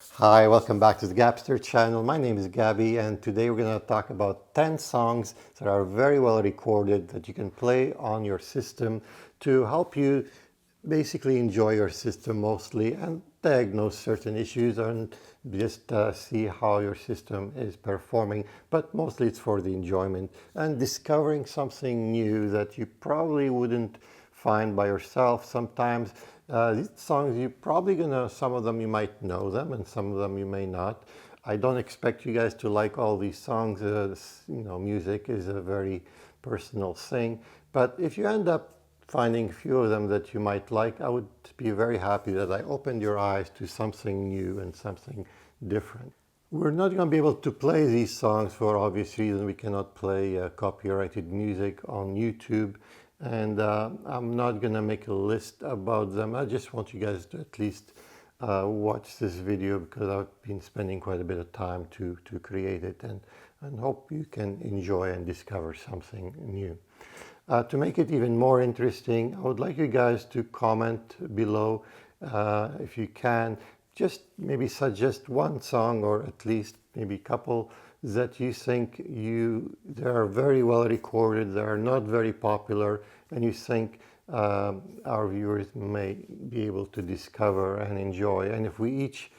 Hi, welcome back to the Gabster channel. My name is Gabby, and today we're going to talk about 10 songs that are very well recorded that you can play on your system to help you basically enjoy your system mostly and diagnose certain issues and just see how your system is performing. But mostly it's for the enjoyment and discovering something new that you probably wouldn't find by yourself. Sometimes these songs, you're probably gonna, some of them you might know them and some of them you may not. I don't expect you guys to like all these songs. Music is a very personal thing. But if you end up finding a few of them that you might like, I would be very happy that I opened your eyes to something new and something different. We're not going to be able to play these songs for obvious reasons. We cannot play copyrighted music on YouTube, and I'm not going to make a list about them. I just want you guys to at least watch this video because I've been spending quite a bit of time to create it, and hope you can enjoy and discover something new. To make it even more interesting, I would like you guys to comment below if you can. Just maybe suggest one song or at least maybe a couple that you think they are very well recorded, they are not very popular, and you think our viewers may be able to discover and enjoy. And if we each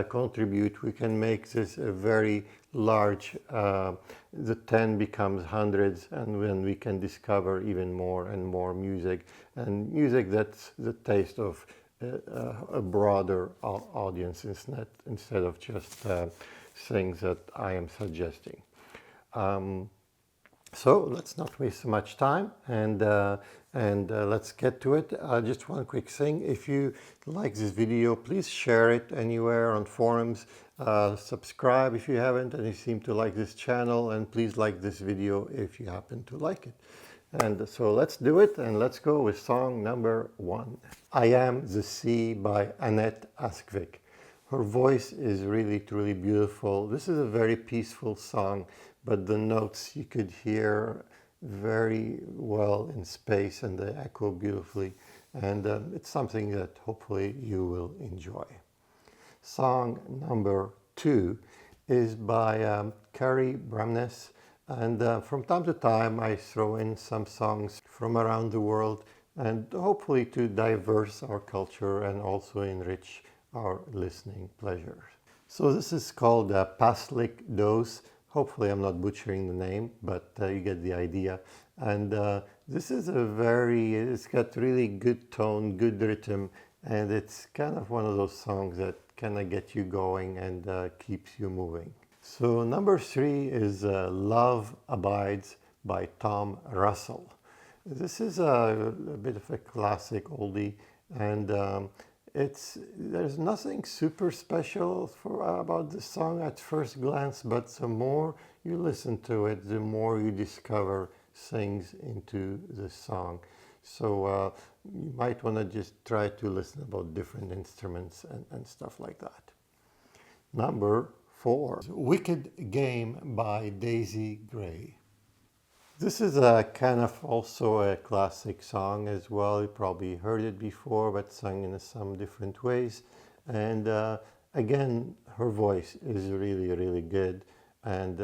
contribute, we can make this a very large, the 10 becomes hundreds, and then we can discover even more and more music, and music that's the taste of a broader audience instead of just things that I am suggesting. So let's not waste so much time and let's get to it. Just one quick thing: if you like this video, please share it anywhere on forums. Subscribe if you haven't and you seem to like this channel, and please like this video if you happen to like it. And so let's do it, and let's go with song number 1. I Am the Sea by Annette Askvik. Her voice is really, truly beautiful. This is a very peaceful song, but the notes you could hear very well in space and they echo beautifully. And it's something that hopefully you will enjoy. Song number 2 is by Carrie Bramness. And from time to time, I throw in some songs from around the world, and hopefully to diverse our culture and also enrich our listening pleasure. So this is called Paslik Dose. Hopefully I'm not butchering the name, but you get the idea. And this is it's got really good tone, good rhythm, and it's kind of one of those songs that kind of get you going and keeps you moving. So number 3 is Love Abides by Tom Russell. This is a bit of a classic oldie, and there's nothing super special about this song at first glance, but the more you listen to it, the more you discover things into the song. So you might want to just try to listen about different instruments and stuff like that. Number 4, Wicked Game by Daisy Gray. This is a kind of also a classic song as well. You probably heard it before, but sung in some different ways. And again, her voice is really, really good. And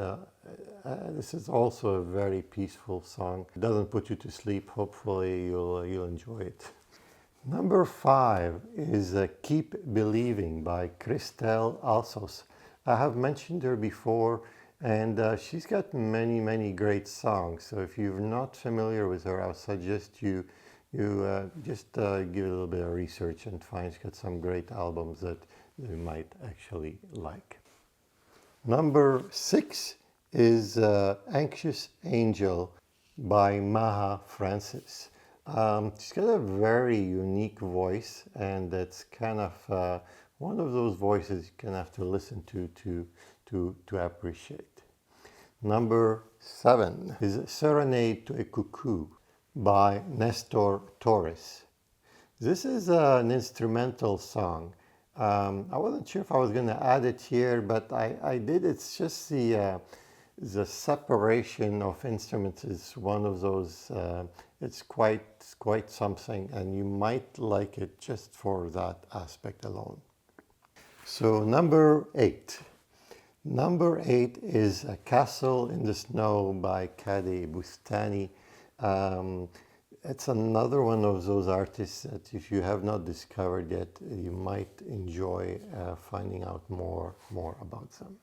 this is also a very peaceful song. It doesn't put you to sleep. Hopefully you'll enjoy it. Number 5 is Keep Believing by Christelle Alsos. I have mentioned her before, and she's got many, many great songs. So if you're not familiar with her, I would suggest you just give a little bit of research and find she's got some great albums that you might actually like. Number 6 is Anxious Angel by Maja Francis. She's got a very unique voice, and it's kind of one of those voices you kind of have to listen to appreciate. Number 7 is Serenade to a Cuckoo by Nestor Torres. This is an instrumental song. I wasn't sure if I was going to add it here, but I did. It's just the separation of instruments is one of those. It's quite something, and you might like it just for that aspect alone. So number 8. Number 8 is A Castle in the Snow by Kade Bustani. It's another one of those artists that if you have not discovered yet, you might enjoy finding out more about them.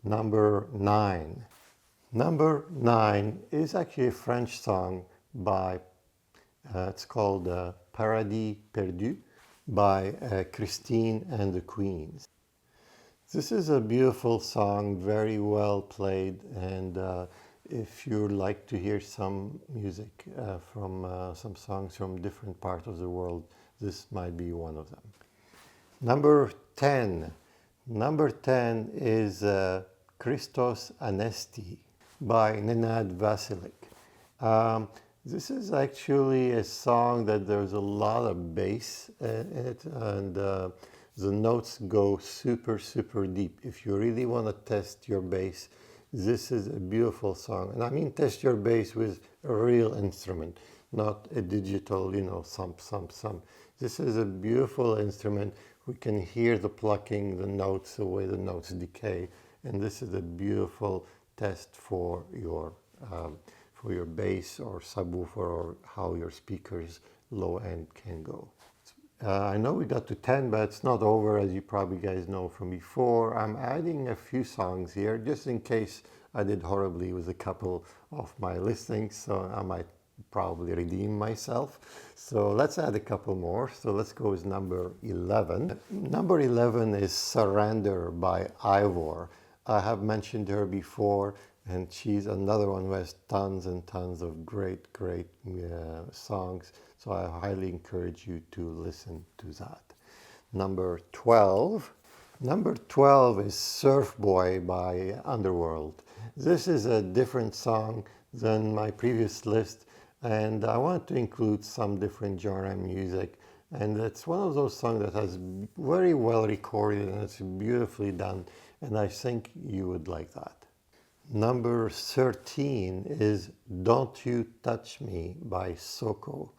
Number 9. Number 9 is actually a French song by, it's called Paradis Perdu by Christine and the Queens. This is a beautiful song, very well played, and if you like to hear some music from some songs from different parts of the world, this might be one of them. Number 10. Number 10 is Christos Anesti by Nenad Vasilik. This is actually a song that there's a lot of bass in it, and the notes go super deep. If you really want to test your bass, this is a beautiful song. And I mean test your bass with a real instrument, not a digital, thump. This is a beautiful instrument. We can hear the plucking, the notes, the way the notes decay. And this is a beautiful test for your bass or subwoofer, or how your speakers low end can go. I know we got to 10, but it's not over, as you probably guys know from before. I'm adding a few songs here, just in case I did horribly with a couple of my listings, so I might probably redeem myself. So let's add a couple more. So let's go with number 11. Number 11 is Surrender by Ivor. I have mentioned her before, and she's another one who has tons and tons of great songs. So I highly encourage you to listen to that. Number 12. Number 12 is Surf Boy by Underworld. This is a different song than my previous list, and I wanted to include some different genre music. And it's one of those songs that has very well recorded, and it's beautifully done, and I think you would like that. Number 13 is Don't You Touch Me by Soko.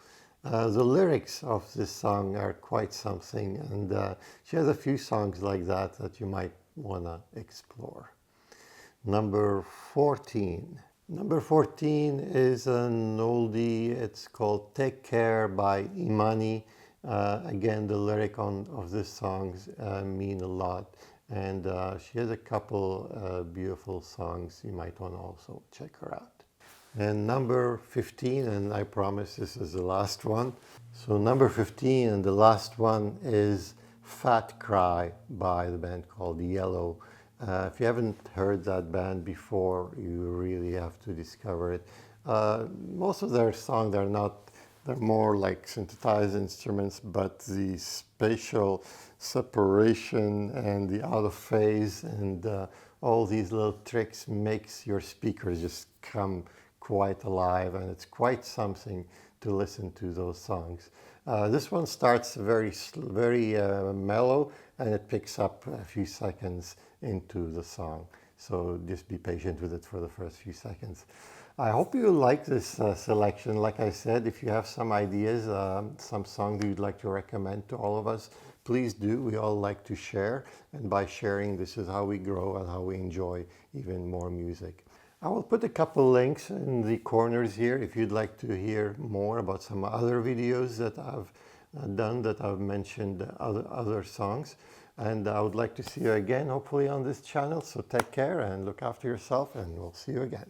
The lyrics of this song are quite something, and she has a few songs like that you might want to explore. Number 14. Number 14 is an oldie. It's called Take Care by Imani. Again, the lyric of this song mean a lot, and she has a couple beautiful songs. You might want to also check her out. And number 15, and I promise this is the last one. So number 15 and the last one is Fat Cry by the band called Yello. If you haven't heard that band before, you really have to discover it. Most of their songs they're more like synthesized instruments, but the spatial separation and the out of phase and all these little tricks makes your speakers just come quite alive, and it's quite something to listen to those songs. This one starts very mellow, and it picks up a few seconds into the song. So just be patient with it for the first few seconds. I hope you like this selection. Like I said, if you have some ideas, some songs you'd like to recommend to all of us, please do. We all like to share, and by sharing, this is how we grow and how we enjoy even more music. I will put a couple links in the corners here if you'd like to hear more about some other videos that I've done, that I've mentioned other songs. And I would like to see you again, hopefully on this channel. So take care and look after yourself, and we'll see you again.